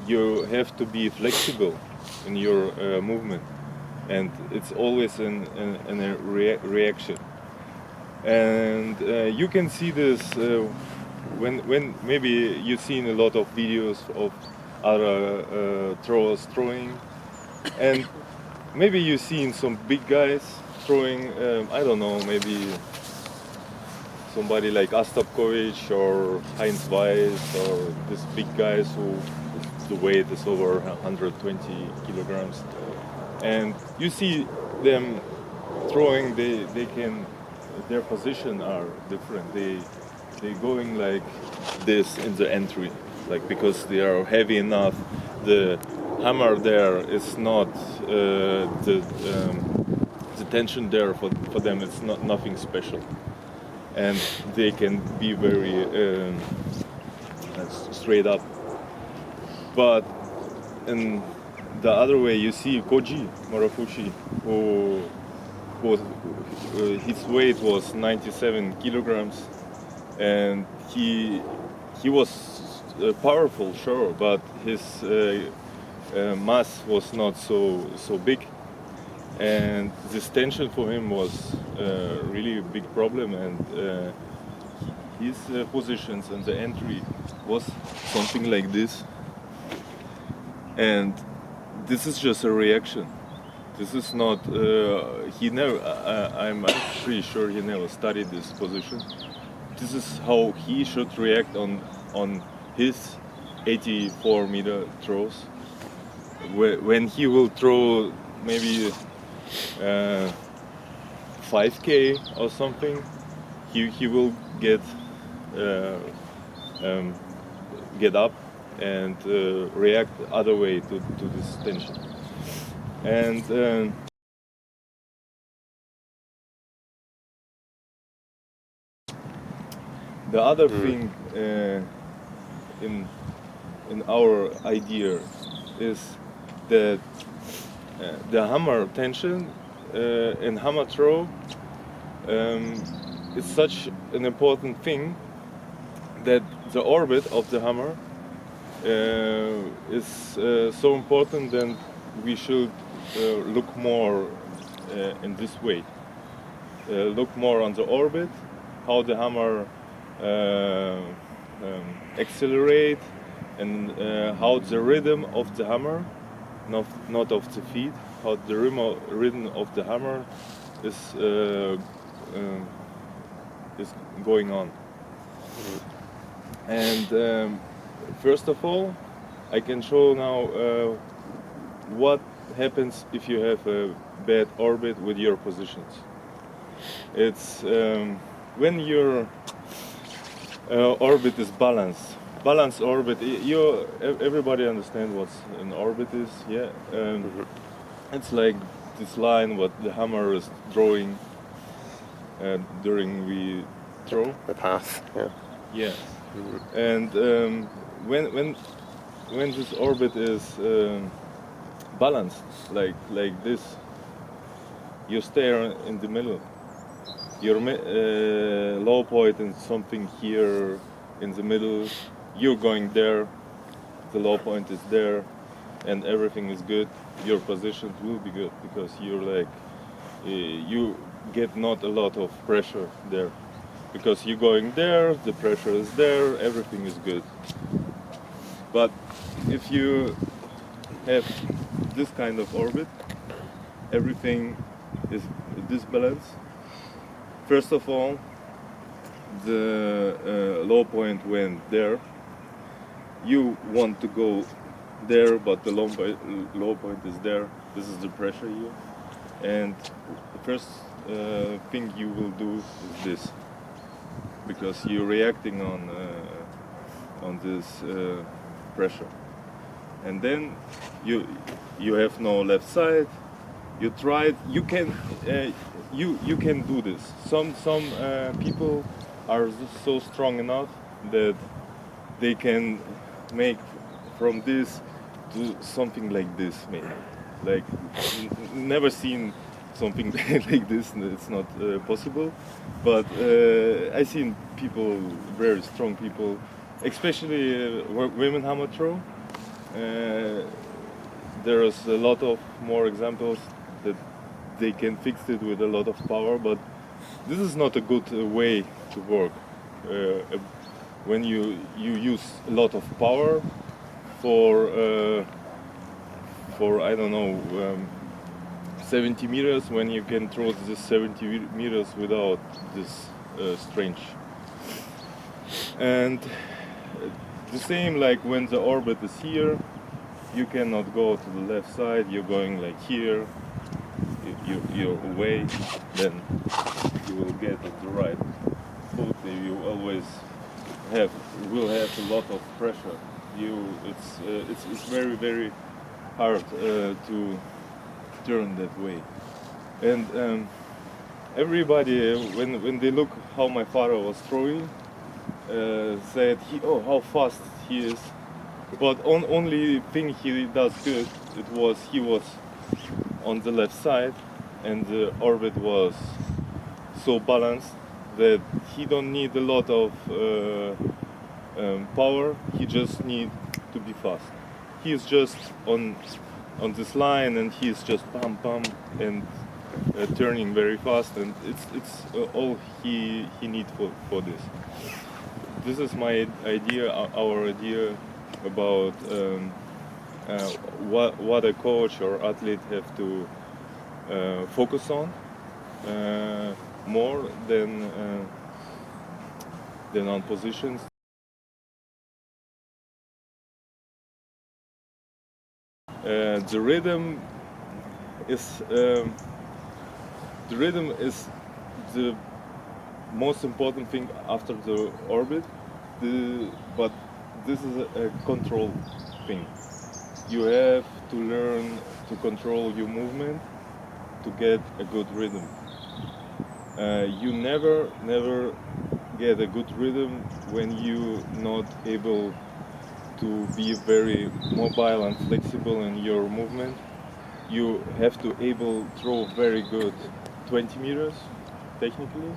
you have to be flexible in your movement, and it's always in a reaction. And you can see this when maybe you've seen a lot of videos of other throwers throwing, and maybe you've seen some big guys throwing. I don't know, maybe somebody like Astapkovich or Heinz Weiss, or these big guys who the weight is over 120 kilograms, and you see them throwing. They can, their position are different. They going like this in the entry, like, because they are heavy enough. The hammer there is not the tension there for them. It's not nothing special, and they can be very straight up. But in the other way, you see Koji Marafushi, who was his weight was 97 kilograms, and he was powerful, sure, but his mass was not so big, and this tension for him was really a big problem, and his positions in the entry was something like this, and this is just a reaction. This is not, he never, I'm pretty sure he never studied this position. This is how he should react on his 84-meter throws. When he will throw maybe 5K or something, he will get up and react other way to this tension. And the other thing in our idea is that the hammer tension in hammer throw is such an important thing that the orbit of the hammer is so important that we should look more in this way. Look more on the orbit, how the hammer accelerate, and how the rhythm of the hammer, not of the feet, how the rhythm of the hammer is going on. And first of all, I can show now what happens if you have a bad orbit with your positions. It's when your orbit is balanced. Balanced orbit, everybody understand what an orbit is, yeah? It's like this line what the hammer is drawing during we throw. The path, yeah. Yeah. And when this orbit is balanced, like this, you stay in the middle. Your low point is something here in the middle. You're going there. The low point is there, and everything is good. Your position will be good because you're like you get not a lot of pressure there, because you're going there. The pressure is there. Everything is good. But if you have this kind of orbit, everything is disbalanced. First of all, the low point went there. You want to go there, but the low point is there. This is the pressure here. And the first thing you will do is this, because you're reacting on this pressure. And then you have no left side. You try. You can do this. Some people are so strong enough that they can make from this to something like this, maybe. Like never seen something like this. It's not possible. But I seen people, very strong people, especially women hammer throw. There's a lot of more examples that they can fix it with a lot of power, but this is not a good way to work. When you use a lot of power for I don't know 70 meters, when you can throw this 70 meters without this strange. And the same like when the orbit is here, you cannot go to the left side, you're going like here, you're away, then you will get at the right foot. You always will have a lot of pressure. It's very, very hard to turn that way. And everybody, when they look how my father was throwing, said how fast he is. But only thing he does good, he was on the left side, and the orbit was so balanced that he don't need a lot of power. He just need to be fast. He is just on this line, and he is just bam bam and turning very fast, and it's all he need for this. This is my idea, our idea about what a coach or athlete have to focus on more than on positions. The rhythm is the most important thing after the orbit, but this is a control thing. You have to learn to control your movement to get a good rhythm. You never get a good rhythm when you're not able to be very mobile and flexible in your movement. You have to able throw very good 20 meters technically.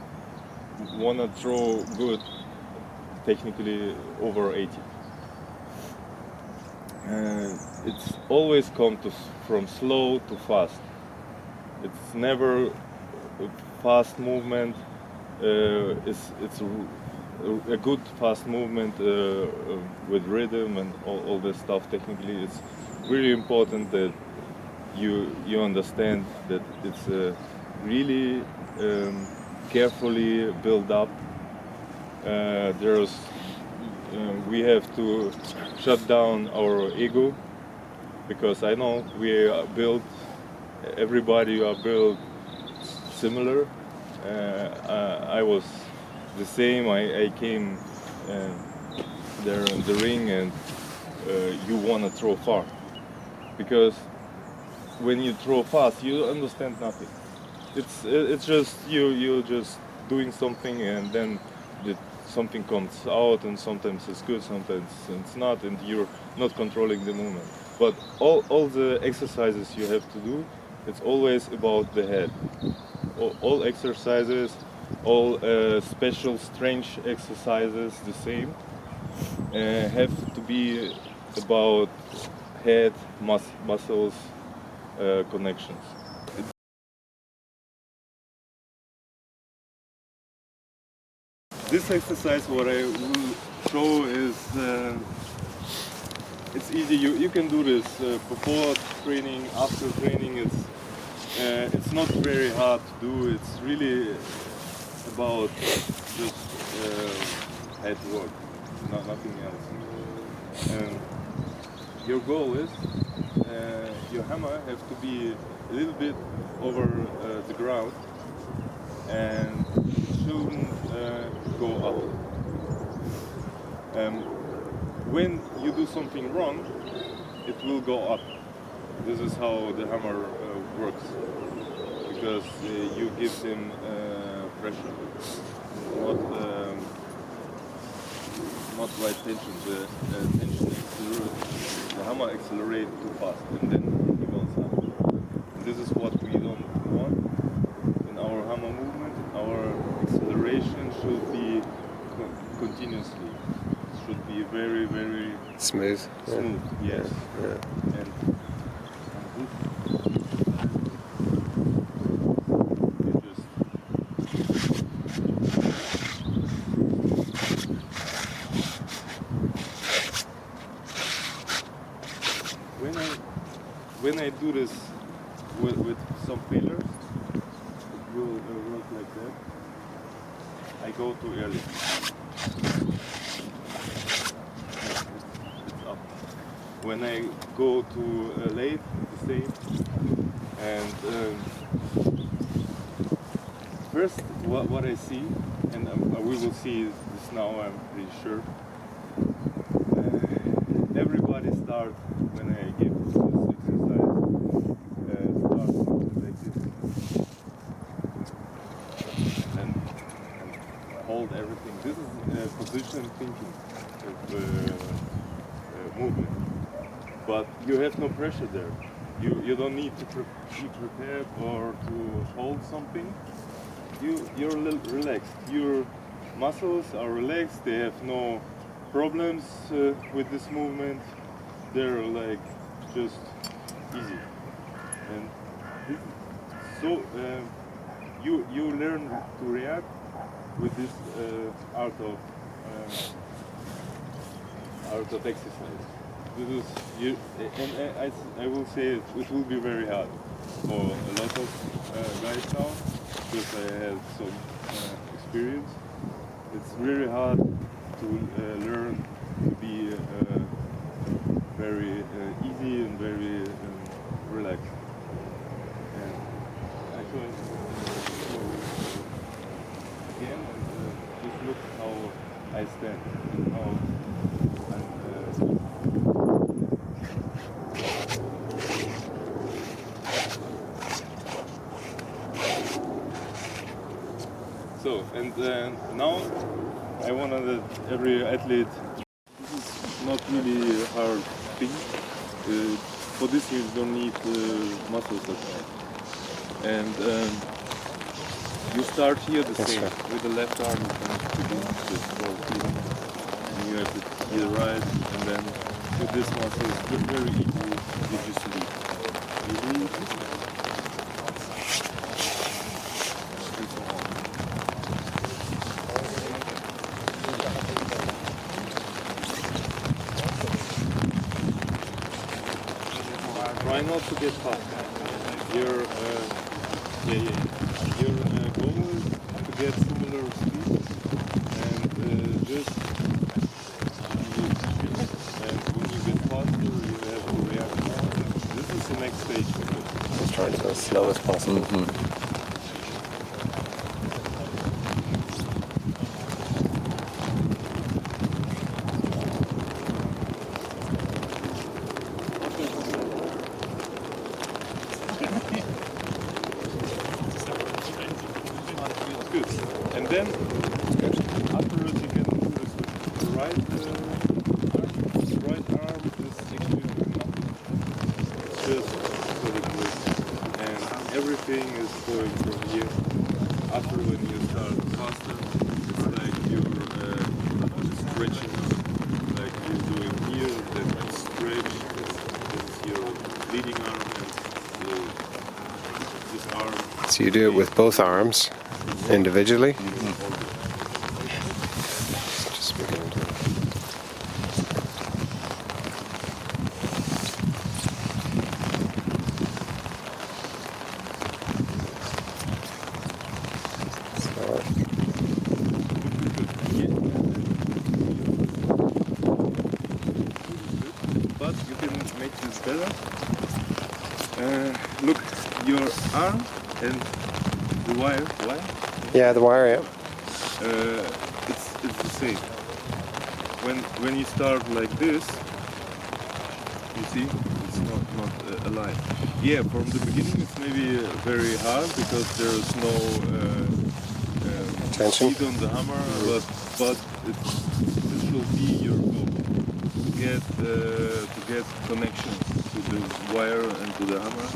Wanna throw good technically over 80. It's always come from slow to fast. It's never a fast movement. It's a good fast movement with rhythm and all this stuff. Technically, it's really important that you understand that it's really carefully built up. We have to shut down our ego, because I know we are built. Everybody are built similar. I was the same. I came there in the ring, and you want to throw far, because when you throw fast, you understand nothing. It's just you're just doing something, and then something comes out, and sometimes it's good, sometimes it's not, and you're not controlling the movement. But all the exercises you have to do, it's always about the head. All exercises, all special strength exercises, the same, have to be about head, muscles, connections. This exercise, what I will show is, it's easy. You can do this before training, after training. It's not very hard to do. It's really about just head work, nothing else. And your goal is your hammer has to be a little bit over the ground, and shouldn't go up. When you do something wrong, it will go up. This is how the hammer works, because you give him pressure, not right tension. The tension accelerates. The hammer accelerates too fast, and then he goes up. And this is what we don't want in our hammer movement. Our acceleration should be continuously. It should be very, very Smooth. Smooth, yes. Yeah. And when I do this with some pillars, it will work like that. I go too early. It's up. When I go too late, the same. And first, what I see, and we will see this now, I'm pretty sure. Everybody starts when I give this exercise, start like this. And hold everything. This is position thinking movement. But you have no pressure there. You don't need to be prepared or to hold something. You're relaxed. Your muscles are relaxed. They have no problems with this movement. They're like just easy. And this, so you learn to react with this art of exercise. This is you, and I will say it will be very hard for a lot of guys now, because I have some experience. It's really hard to learn to be very easy and very relaxed. And actually, again, just look how I stand and how so, and now I want that every athlete, this is not really a hard thing. For this you don't need muscles at all. And you start here the same. With the left arm you can begin just roll clean. And you have to be the right, and then with this muscle it's very easy you just lead. You lead, and so on. Try not to get fast. Your goal is to get similar speed and just and when you get faster you have to react more. This is the next stage. Just trying to go as slow as possible. Good. And then afterwards you can do this with the right arm. The right arm is actually just so like this. And everything is going from here. After when you start faster, it's like you're stretching up. Like you're doing here, then you stretch. This is your leading arm and this arm. So you do it with both arms individually. Just beginning to. But you can make this better. Look, your arm and the wire. Yeah, the wire. Yeah. It's the same. When you start like this, you see, it's not aligned. Yeah, from the beginning it's maybe very hard because there's no tension speed on the hammer, but this will be your goal to get connection to the wire and to the hammer,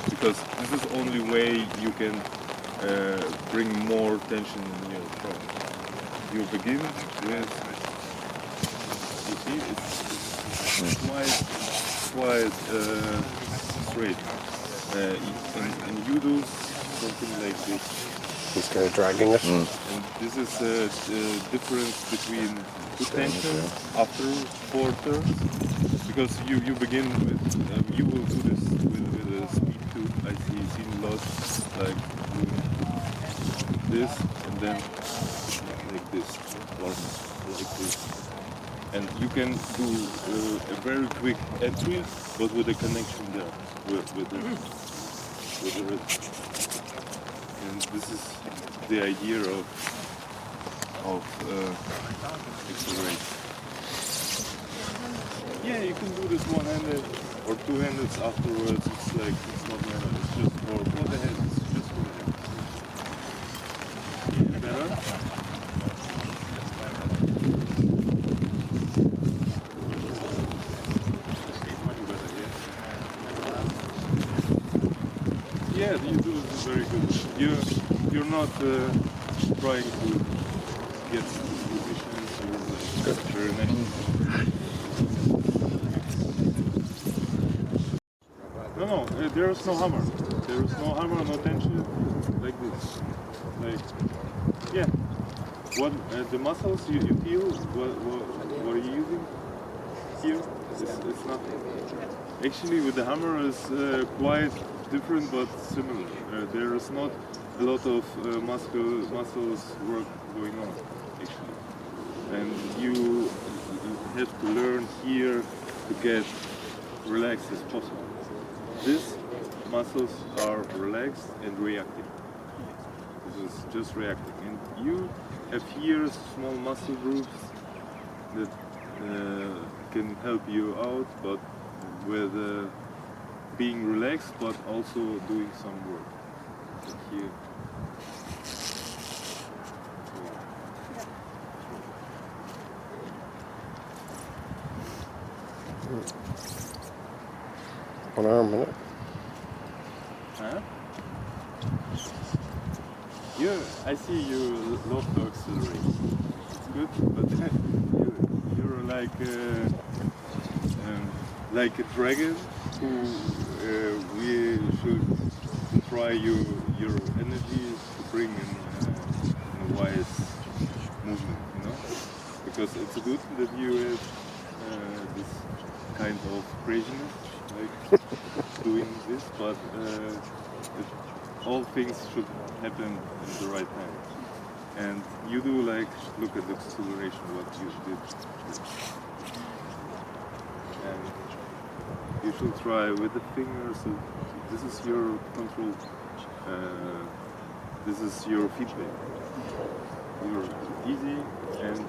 because this is only way you can bring more tension in your throat. You begin with, you see, it's quite straight. And you do something like this. He's kind of dragging it. And this is the difference between good tension after 4 turns, because you begin with you will do this with a speed too. I seen lots like doing this and then like this or like this, and you can do a very quick entry, but with a connection there with the rhythm. And this is the idea of accelerate. Yeah, you can do this one-handed or two-handed afterwards. It's like it's not matter. It's just for the head. It's just for the head. Yeah, better. Much better. Yeah. Yeah, you do this very good. You're not trying to get this position, so you're like very nice. No, there is no hammer. There is no hammer, no tension, like this. Like, yeah. What the muscles you feel? What are you using here? It's nothing. Actually, with the hammer is quite different but similar. There is not a lot of muscles work going on actually, and you have to learn here to get relaxed as possible. These muscles are relaxed and reacting. This is just reacting, and you have here small muscle groups that can help you out, but with being relaxed, but also doing some work. Like here. One arm, isn't it? Huh? I see you love to accelerate. It's good, but you're like a dragon who we should try your energy to bring in a wise movement, you know? Because it's good that you have this kind of craziness, like doing this, but all things should happen in the right time. And you do like, look at the acceleration, what you did. And you should try with the fingers. This is your control. This is your feedback. You're easy, and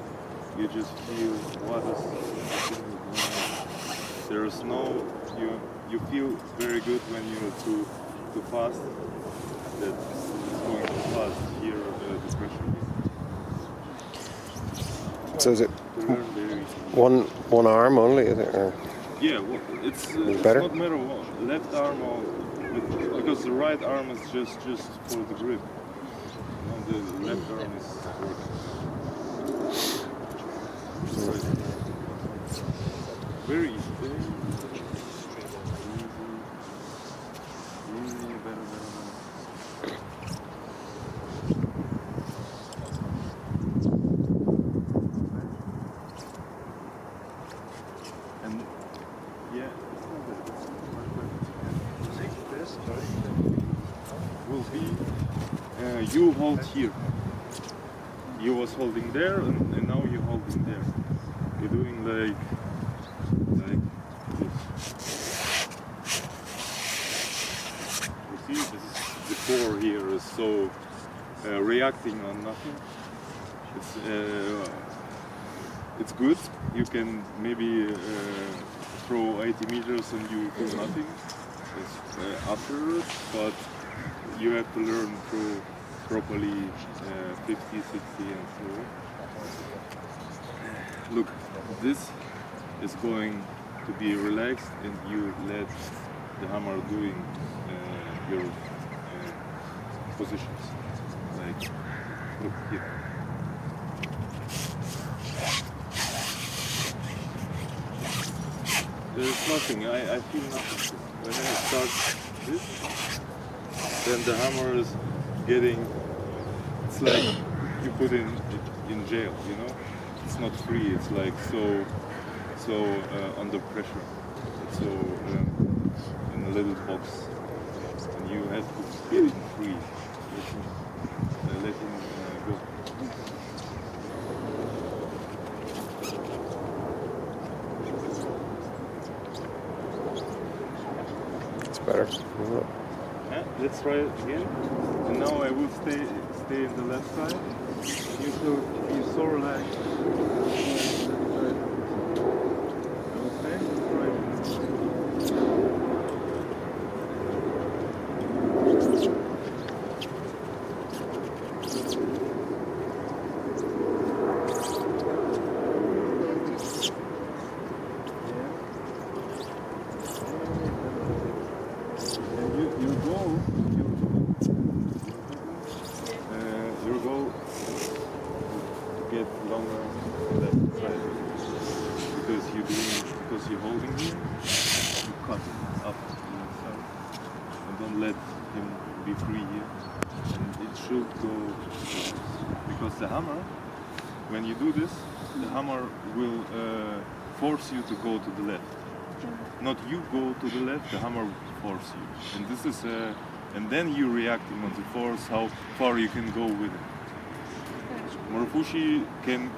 you just feel what is happening. There is no. You feel very good when you're too fast. That it's going too fast. Here, the pressure. So is it one arm only? Is it? Or? Yeah, well, it's better? not matter what, left arm or because the right arm is just for the grip. You know, the left arm is working. Very easy. Better. And yeah, it's not that. It's will be you hold here. You was holding there, and now you're holding there. You're doing like this. You see, this is the core here is so reacting on nothing. It's good. You can maybe throw 80 meters and you feel nothing afterwards, but you have to learn to properly 50, 60 and so on. Look, this is going to be relaxed and you let the hammer doing your positions. Like, look here. there's nothing. I feel nothing. When I start this, then the hammer is getting. It's like you put in jail. You know, it's not free. It's like so under pressure. It's so in a little box, and you have to get it free. Let him go. It's better. Yeah, let's try it again. And now I will stay in the left side. You should be so relaxed. Your goal to get longer on that side because you're holding here, you cut up to the side and don't let him be free here, and it should go because the hammer, when you do this, the hammer will force you to go to the left. Not you go to the left, the hammer will force you. And this is and then you're reacting on the force, how far you can go with it. Morofushi can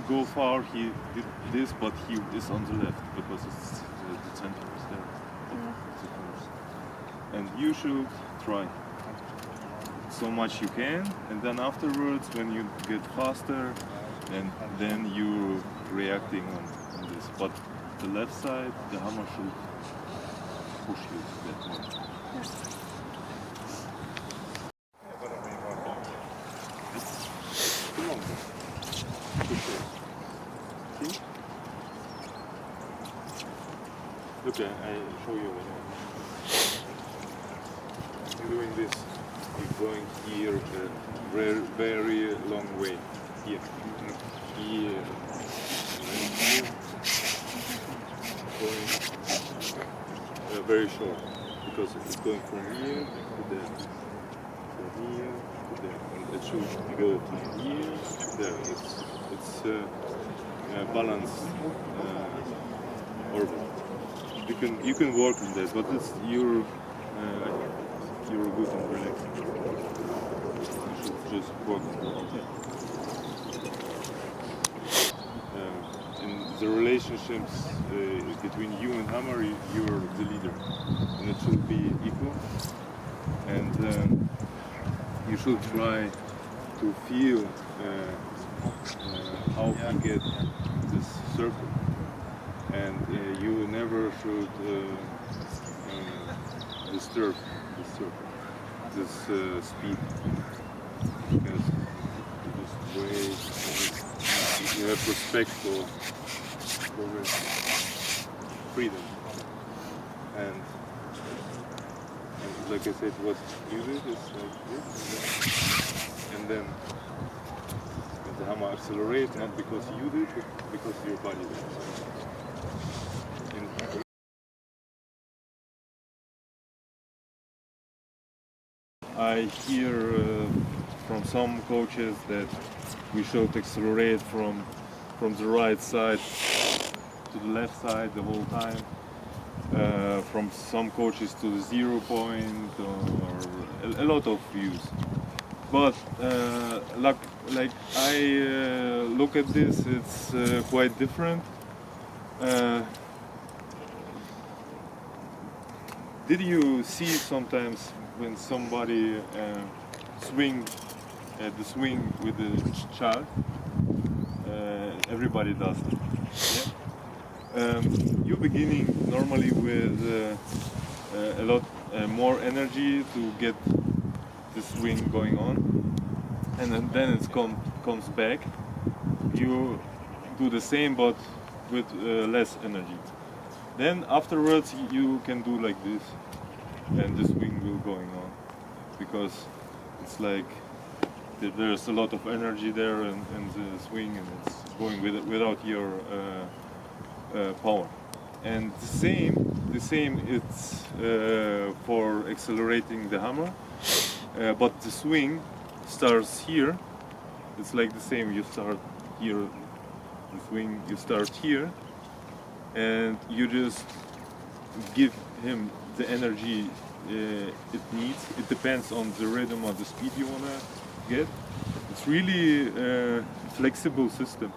go far, he did this, but he is on the left because it's the center is there of the force. And you should try so much you can, and then afterwards when you get faster, and then you're reacting on this. But the left side, the hammer should push you that much. Come on. See? Look, I show you. You're doing this. You're going here a very long way. Here. Here. And here. Going very short because it's going from here to there, from here to there, and it should go from here to there. It's a balanced orbit. You can work on that, but it's you're good and relaxed. You should just work on that. In the relationships between you and hammer, you're the leader, and it should be equal. And you should try to feel how you get this circle, and you never should disturb this circle, this speed, because this way you have respect for freedom, and like I said, what you do is like this, and then the hammer accelerates not because you did, but because your body did. I hear from some coaches that we should accelerate from the right side to the left side the whole time. From some coaches to the 0 point, or a lot of views. But like I look at this, it's quite different. Did you see sometimes when somebody swing the swing with the child? Everybody does it. Yeah? You're beginning normally with a lot more energy to get the swing going on, and then it comes back. You do the same but with less energy. Then afterwards you can do like this, and the swing will going on, because it's like there's a lot of energy there, and the swing, and it's going without your power. And the same it's for accelerating the hammer, but the swing starts here. It's like the same. You start here, the swing. You start here, and you just give him the energy it needs. It depends on the rhythm or the speed you wanna get. It's really a flexible system.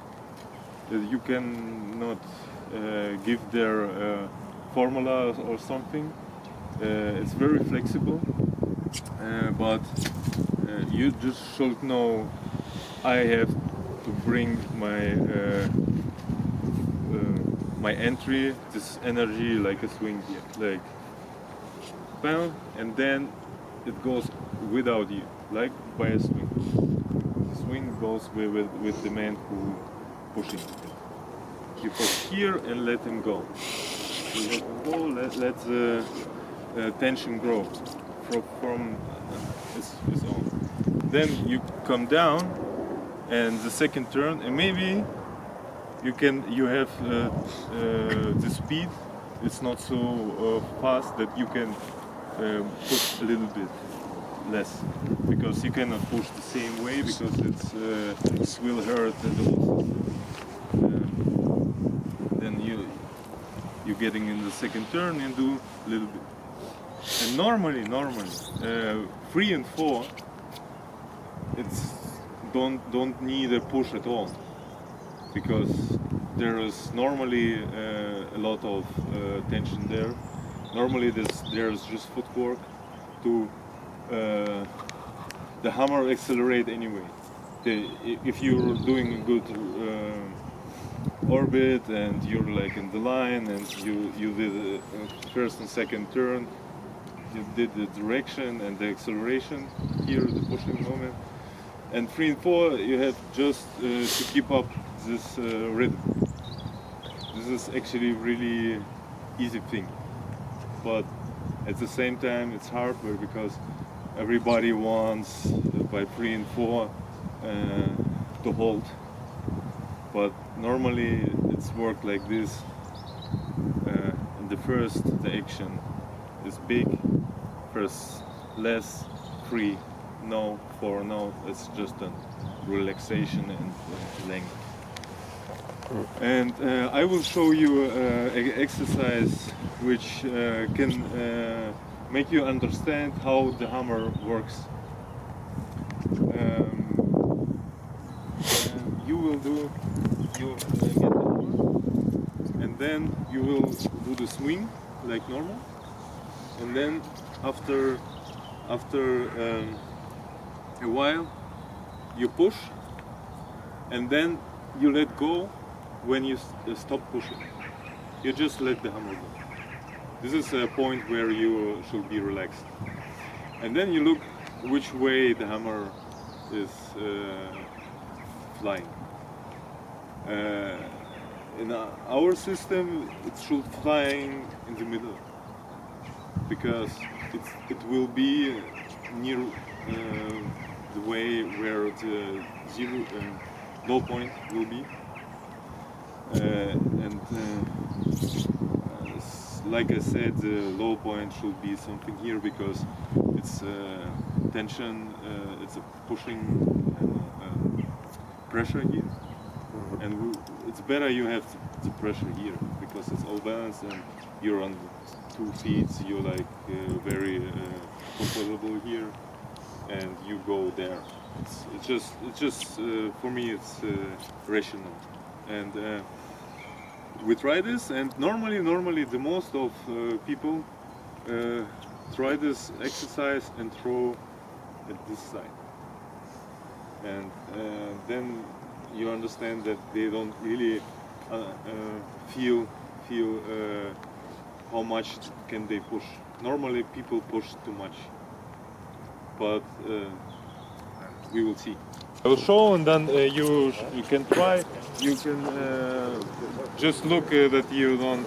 You cannot give their formula or something. It's very flexible, but you just should know I have to bring my entry, this energy like a swing here, like bam, and then it goes without you, like by a swing. The swing goes with the man who pushing. You push here and let him go. You let him go, let the tension grow from its own. Then you come down, and the second turn, and maybe you have the speed. It's not so fast that you can push a little bit less, because you cannot push the same way, because it will hurt and also. Then you're getting in the second turn and do a little bit. And normally, 3 and 4, it's don't need a push at all, because there is normally a lot of tension there. Normally there's just footwork to the hammer accelerate anyway. If you're doing a good orbit and you're like in the line and you did first and second turn, you did the direction and the acceleration here, the pushing moment. And 3 and 4, you have just to keep up this rhythm. This is actually really easy thing, but at the same time it's hard because everybody wants by 3 and 4 to hold. But normally it's worked like this. In the first, the action is big, first less, 3, no, 4, no. It's just a relaxation and length. And I will show you an exercise which can make you understand how the hammer works. You get the hammer, and then you will do the swing like normal, and then after a while you push, and then you let go when you stop pushing. You just let the hammer go. This is a point where you should be relaxed, and then you look which way the hammer is flying. In our system, it should flying in the middle, because it will be near the way where the low point will be, and like I said, the low point should be something here, because it's tension, it's a pushing pressure here, and it's better you have the pressure here, because it's all balanced and you're on 2 feet, you're like very comfortable here, and you go there. It's just for me it's rational, and we try this, and normally the most of people try this exercise and throw at this side, and then you understand that they don't really feel how much can they push. Normally people push too much, but we will see. I will show, and then you can try. You can just look that you don't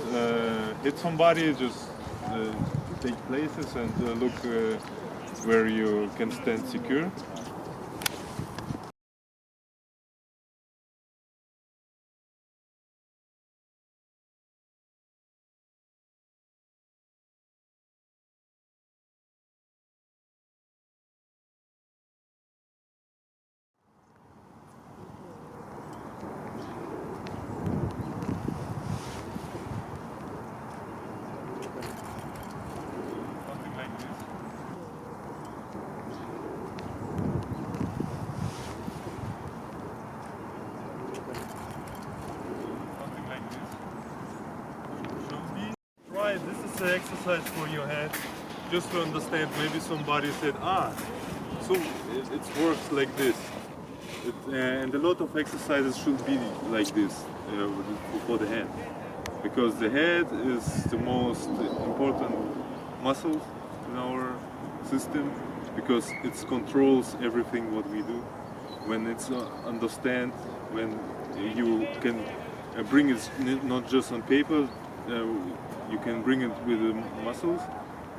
hit somebody. Just take places and look where you can stand secure. it's an exercise for your head, just to understand. Maybe somebody said, so it works like this. And a lot of exercises should be like this for the head, because the head is the most important muscle in our system, because it controls everything what we do. When it's understand, when you can bring it not just on paper, you can bring it with the muscles.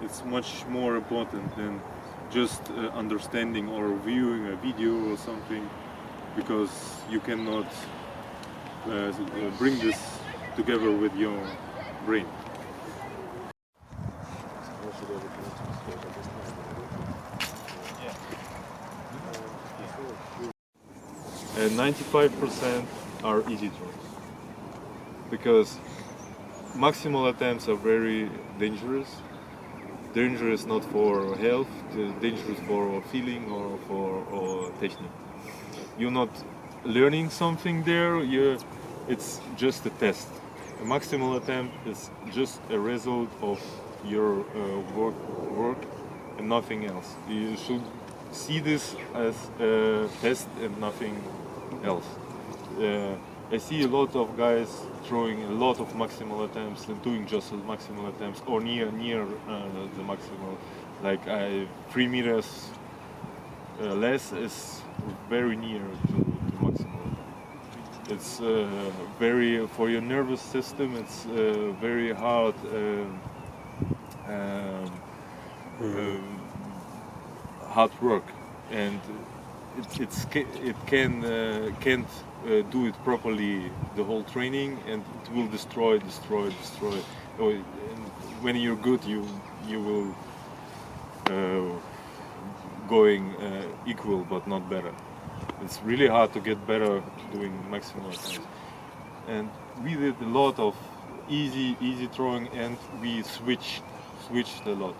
It's much more important than just understanding or viewing a video or something, because you cannot bring this together with your brain. 95% are easy throws, because maximal attempts are very dangerous. Dangerous not for health, dangerous for feeling or for technique. You're not learning something there, it's just a test. A maximal attempt is just a result of your work and nothing else. You should see this as a test and nothing else. I see a lot of guys throwing a lot of maximal attempts and doing just maximal attempts or near the maximal. Like 3 meters less is very near to maximal. It's very, for your nervous system, it's very hard hard work, and it can't do it properly the whole training, and it will destroy. Oh, and when you're good, you will going equal but not better. It's really hard to get better doing maximal attempts. And we did a lot of easy throwing, and we switched a lot.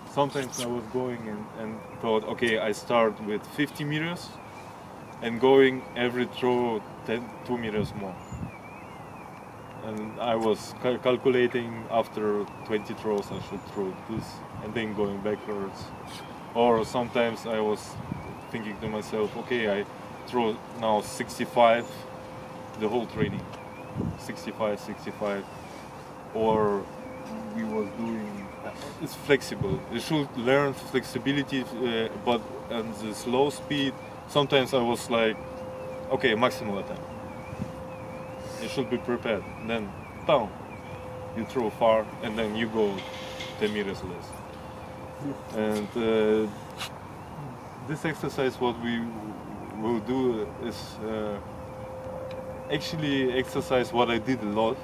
Sometimes I was going and thought, okay, I start with 50 meters and going every throw 2 meters more. And I was calculating after 20 throws I should throw this, and then going backwards. Or sometimes I was thinking to myself, okay, I throw now 65 the whole training. 65. Or we was doing, it's flexible. You should learn flexibility, but on the slow speed, sometimes I was like, okay, maximal attempt. You should be prepared. And then, down, you throw far, and then you go 10 meters less. And this exercise, what we will do is actually exercise what I did a lot.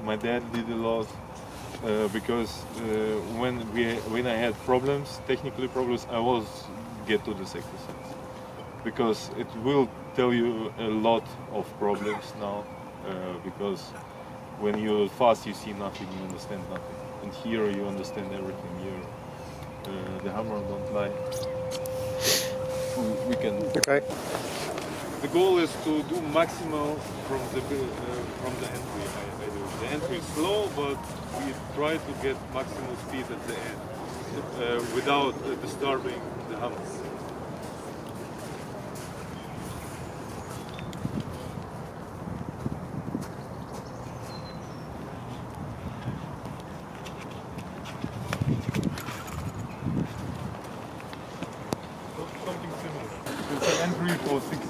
My dad did a lot, because when I had problems, technical problems, I was get to this exercise, because it will tell you a lot of problems now, because when you're fast you see nothing, you understand nothing, and here you understand everything. Here the hammer don't lie. We can. Okay. The goal is to do maximal from the entry. I do. The entry is slow, but we try to get maximal speed at the end without disturbing the hammer. Something similar. It's an entry for 60.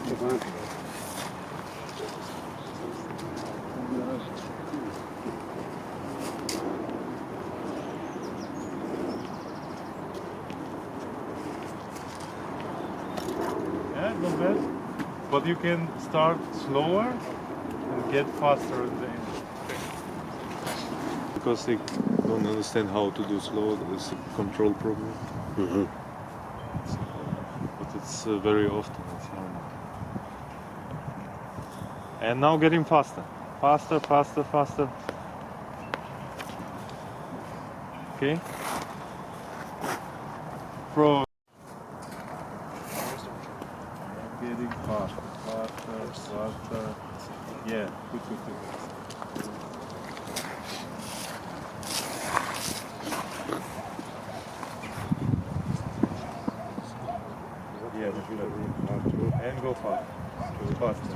Yeah, not bad. But you can start slower and get faster at the end. Because they don't understand how to do slow, it's a control problem. Mm-hmm. But it's very often, it's normal. And now getting faster. Faster. Okay? Pro. Getting faster. Yeah, good. go fast. Faster.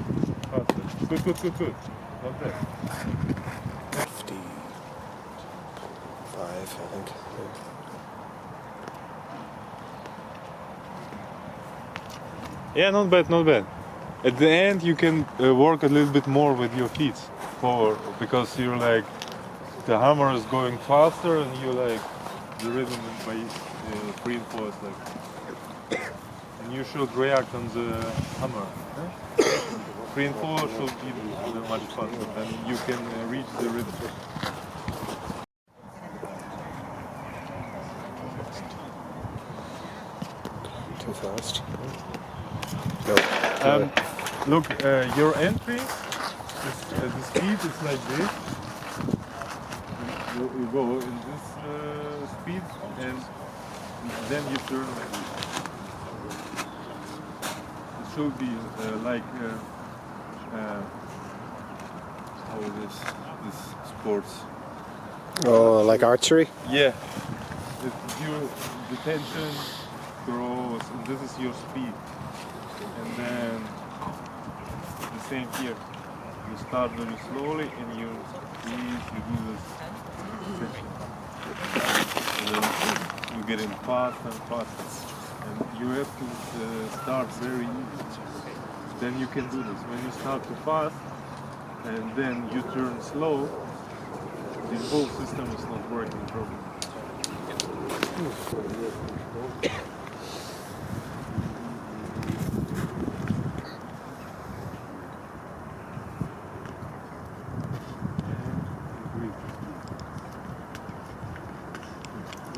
Faster. Good, good, good, good. Not bad. 55, I think. Yeah, not bad, not bad. At the end, you can work a little bit more with your feet, because you're like the hammer is going faster, and you like the rhythm by free and force, like, and you should react on the hammer. Free and force should be much faster, then you can reach the rhythm. Too fast. Look, your entry, the speed is like this. You go in this speed, and then you turn like this. It should be like how it is, this sports. Oh, like archery? Yeah. Your the tension grows, and this is your speed. And then the same here. You start very slowly, and you squeeze, you do this tension. And then you're getting faster and faster. And you have to start very easy. Then you can do this. When you start too fast, and then you turn slow, the whole system is not working properly.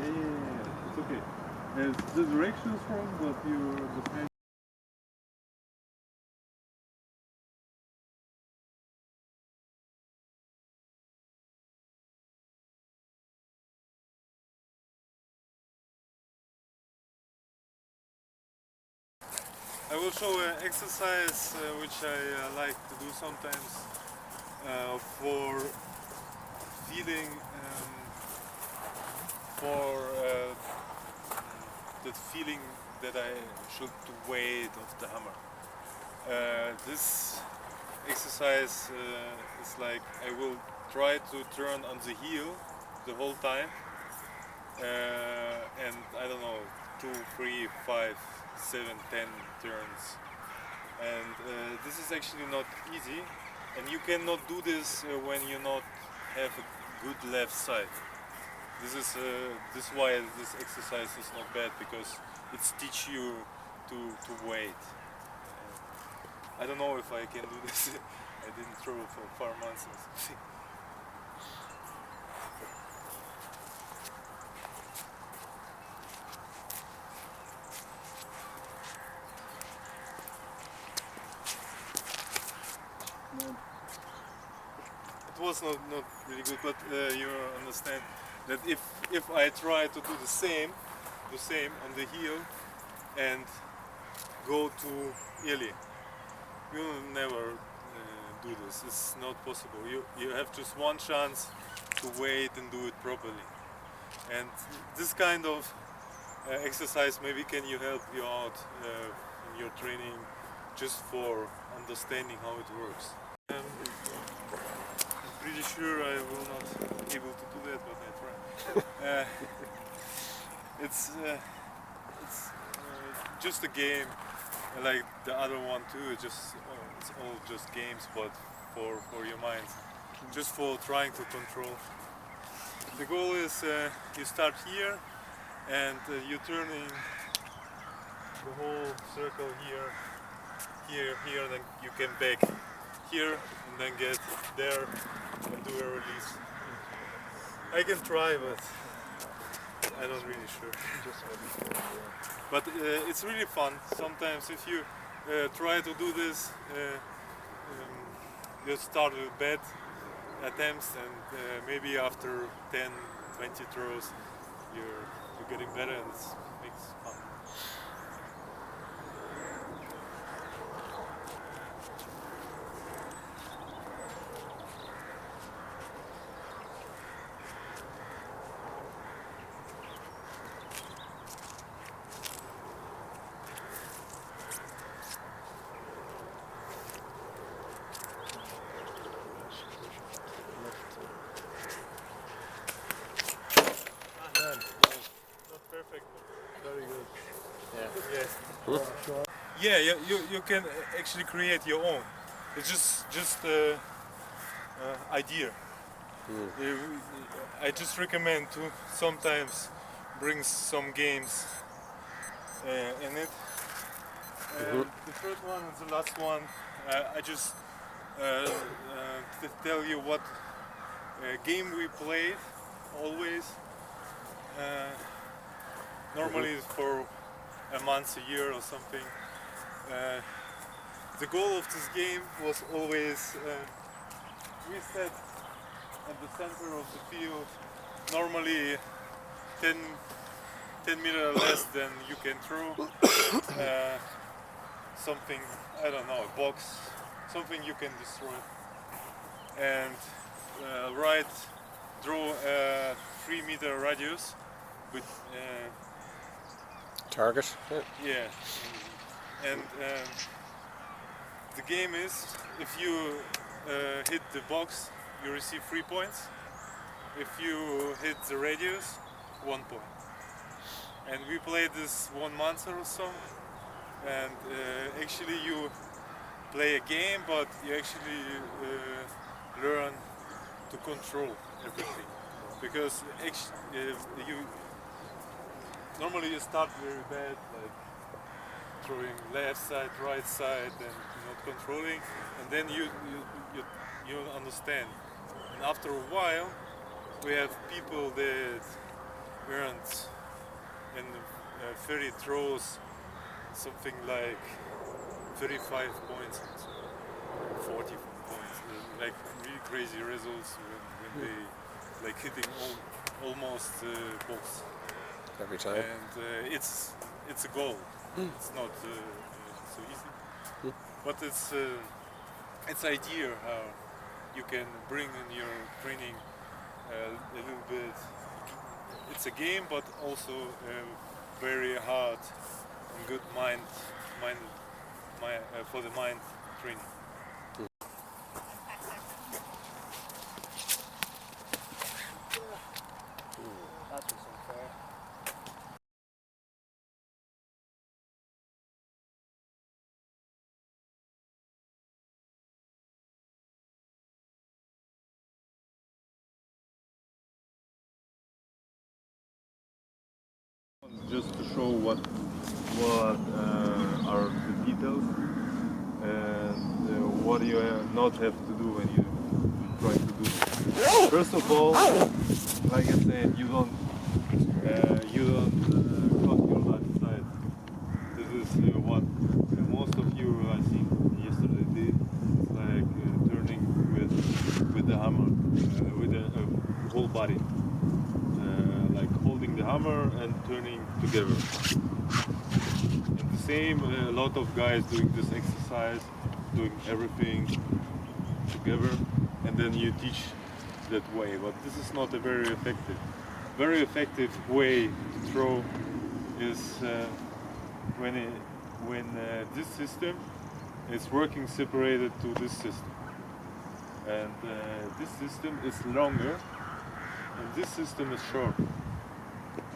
Yeah, it's okay. The direction is wrong, but you understand. I will show an exercise which I like to do sometimes for feeling for the feeling that I should the weight of the hammer. This exercise is like I will try to turn on the heel the whole time, and I don't know, 2, 3, 5, 7, 10 turns. And this is actually not easy, and you cannot do this when you not have a good left side. This is why this exercise is not bad, because it teaches you to wait. I don't know if I can do this. I didn't throw for 4 months or something. It was not really good, but you understand that if I try to do the same on the heel and go too early, you will never do this. It's not possible. You have just one chance to wait and do it properly. And this kind of exercise maybe can help you out in your training, just for understanding how it works. I'm pretty sure I will not be able to do that, but I try. It's just a game, like the other one too. It's all just games, but for your mind, just for trying to control. The goal is you start here, and you're turning the whole circle here, then you can back here, and then get there and do a release. I can try, but I'm not really sure. But it's really fun. Sometimes if you try to do this, you start with bad attempts, and maybe after 10, 20 throws, you're getting better, and it makes fun. perfect. Very good. Yeah. Yeah, you can actually create your own. It's just idea. I just recommend to sometimes bring some games in it. The first one and the last one, I just to tell you what game we played always. Normally for a month, a year or something. The goal of this game was always we set at the center of the field, normally 10 meters less than you can throw. Something, I don't know, a box, something you can destroy. And draw a 3-meter radius with Target. yeah. And the game is, if you hit the box, you receive 3 points. If you hit the radius, 1 point. And we played this 1 month or so. And actually you play a game, but you actually learn to control everything. Because you normally you start very bad, like throwing left side, right side, and not controlling, and then you understand. And after a while, we have people that earned in 30 throws something like 35 points, 40 points, like really crazy results when they like hitting almost box. Every time. And it's a goal. It's not so easy, but it's idea how you can bring in your training a little bit. It's a game, but also very hard and good for the mind training. That was unfair. Just to show what are the details and what you not have to do when you try to do. First of all, like I said, you don't cut your left side. This is what most of you I think yesterday did. It's like turning with the hammer, with the whole body. Like holding the hammer and turning together. And the same, a lot of guys doing this exercise, doing everything together, and then you teach that way. But this is not a very effective. Very effective way to throw is when this system is working separated to this system, and this system is longer. And this system is short,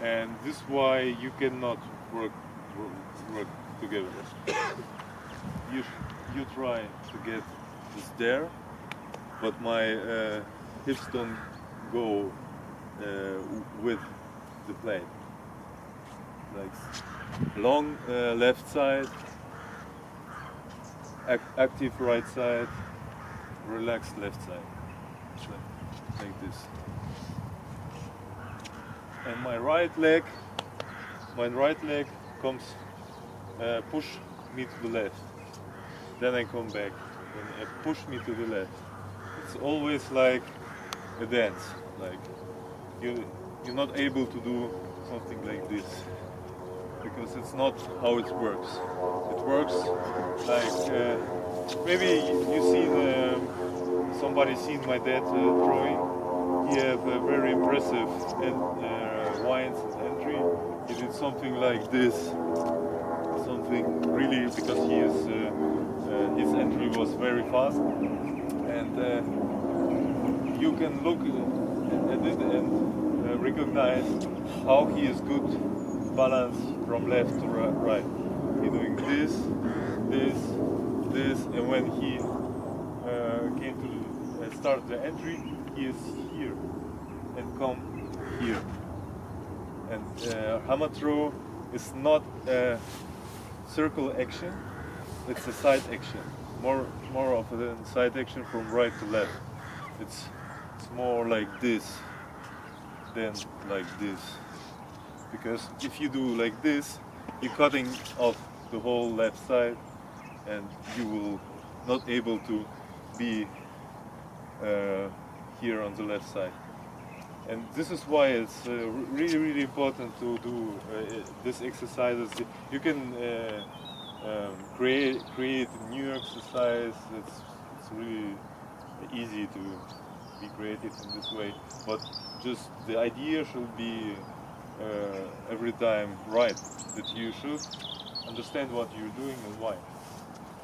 and this is why you cannot work together. You try to get this there, but my hips don't go with the plate. Like long left side, active right side, relaxed left side, like this. And my right leg comes push me to the left. Then I come back and push me to the left. It's always like a dance. Like you're not able to do something like this because it's not how it works. It works like maybe you seen somebody seen my dad throwing. He have a very impressive winds entry. He did something like this, something really, because he is his entry was very fast, and you can look at it and recognize how he is good balance from left to right. He's doing this, this, this, and when he came to start the entry, he is here and come here. And hammer throw is not a circle action; it's a side action. More of a side action from right to left. It's more like this than like this. Because if you do like this, you're cutting off the whole left side, and you will not able to be here on the left side. And this is why it's really important to do these exercises. You can create a new exercise. It's really easy to be creative in this way, but just the idea should be every time right, that you should understand what you're doing and why.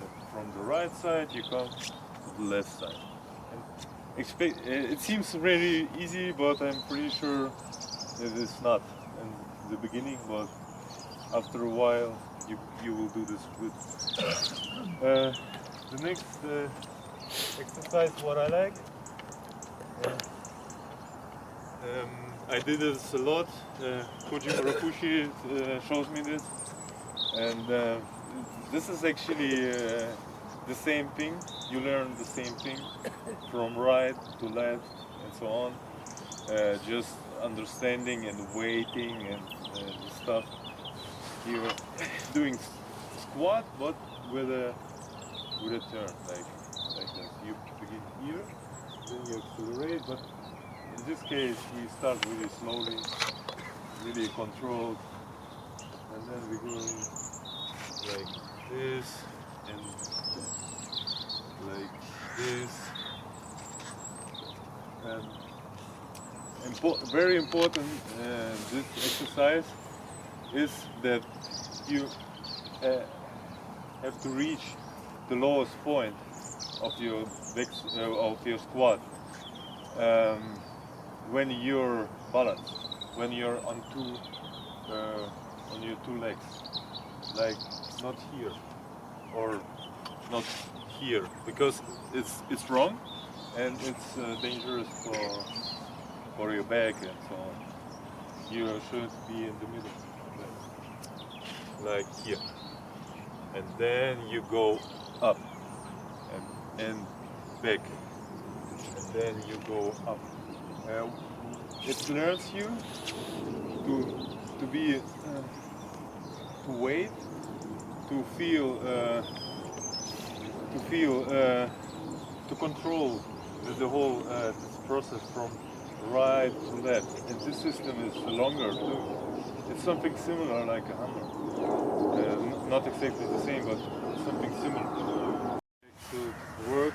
That from the right side you come to the left side. And it seems really easy, but I'm pretty sure it is not in the beginning, but after a while you will do this good. The next exercise what I like, I did this a lot. Koji Murakushi shows me this, and this is actually the same thing. You learn the same thing from right to left and so on. Just understanding and waiting and stuff. You're doing squat, but with a turn like this. You begin here, then you accelerate, but in this case we start really slowly, really controlled, and then we go like this and like this. And very important this exercise is that you have to reach the lowest point of your squat when you're balanced, when you're on your two legs, like not here or not here, because it's wrong and it's dangerous for your back and so on. You should be in the middle, like here, and then you go up and back, and then you go up. It learns you to be to wait, to feel to control the whole process from right to left. And this system is longer too. It's something similar like a hammer. Not exactly the same, but something similar. To work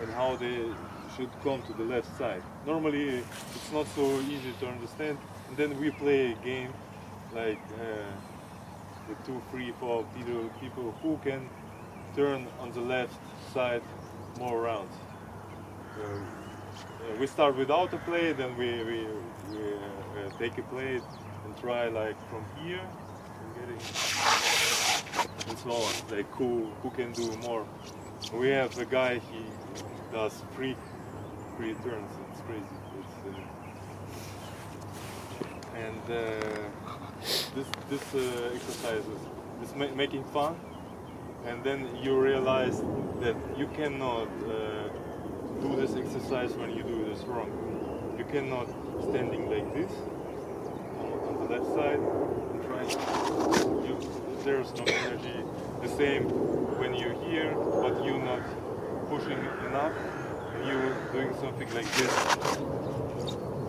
and how they should come to the left side. Normally it's not so easy to understand, and then we play a game like the 2, 3, 4 people who can turn on the left side more rounds. We start without a plate, then we take a plate and try like from here and so on, like who can do more. We have a guy, he does three turns. It's crazy. This exercise is making fun, and then you realize that you cannot do this exercise when you do this wrong. You cannot standing like this on the left side and trying. There's no energy. The same when you're here, but you're not pushing enough. You're doing something like this.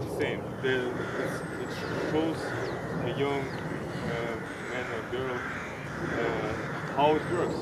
The same. It shows a young man or girl how it works.